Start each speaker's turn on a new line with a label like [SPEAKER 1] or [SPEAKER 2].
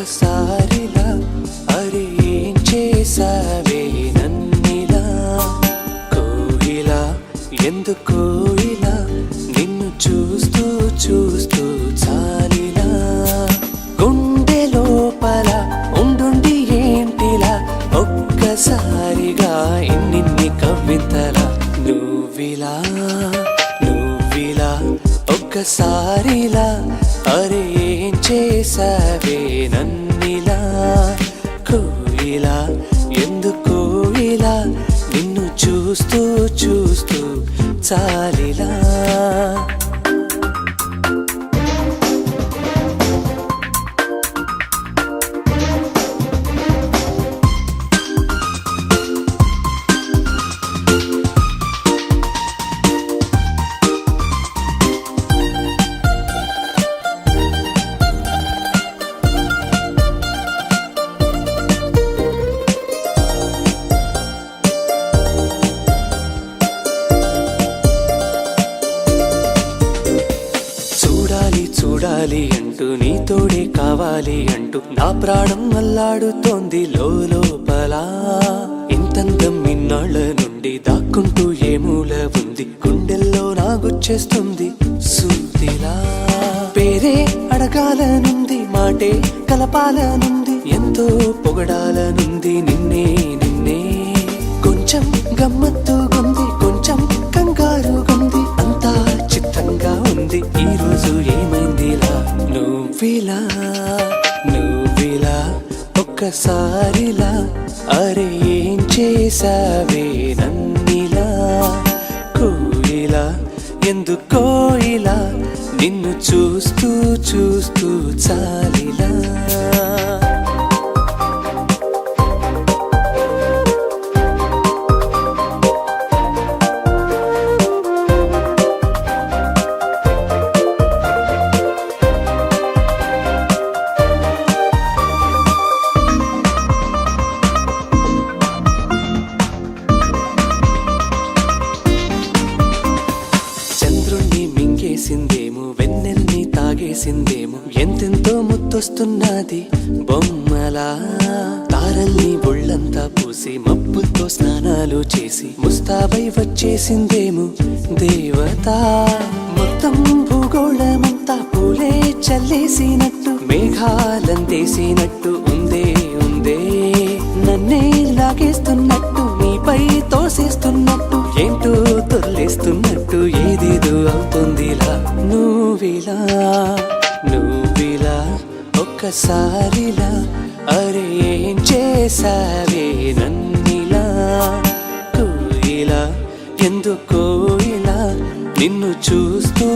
[SPEAKER 1] ఒక్కసారిలా అరే ఏం చేసావే నన్నిలా కోయిలా ఎందుకో ఇలా నిన్ను చూస్తూ చూస్తూ చాలిలా గుండె లోపల ఉండుండి ఏంటిలా ఒక్కసారిగా ఇన్నిన్ని కవితలా నువ్విలా ఒక్కసారిలా అరే ఏం చేసావే నన్నిలా కోయిలా ఎందుకో ఇలా నిన్ను చూస్తూ చూస్తూ చాలిలా చూడాలి అంటూ నీతోడే కావాలి అంటూ నా ప్రాణం అల్లాడుతోంది లోపల ఇంతందం ఇన్నాళ్ళ నుండి దాక్కుంటూ ఏ మూల ఉంది గుండెల్లో నాగుచ్చేస్తుంది సూదిలా పేరే అడగాలనుంది మాటే కలపాలనుంది ఎంతో పొగడాలనుంది నిన్నే కొంచెం గమ్మత్తుగుంది కొంచెం కంగారుగుంది అంతా చిత్తంగా ఉంది ఈ రోజు ఏమైందిలా నువ్విలా ఒక్కసారిలా అరే ఏం చేసావే నన్నిలా కోయిలా ఎందుకో ఇలా నిన్ను చూస్తూ చూస్తూ చాలిలా మింగేసిందేమో వెన్నెల్ని తాగేసిందేమో ఎంతెంతో ముత్తొస్తున్నది బొమ్మలా తారల్ని ఒళ్ళంతా పూసి మబ్బుతో స్నానాలు చేసి ముస్తాబై వచ్చేసిందేమో దేవత మొత్తం భూగోళమంతా పూలే చల్లేసినట్టు మేఘాలందేసినట్టు ఉందే నన్నే లాగేస్తున్నట్టు నీపై తోసేస్తున్నట్టు ఏంటో తొల్లేస్తున్నట్టు ఏదేదో అవుతుందిలా నువ్విలా ఒక్కసారిలా అరే ఏం చేసావే నన్నిలా కోయిలా ఎందుకో ఇలా నిన్ను చూస్తూ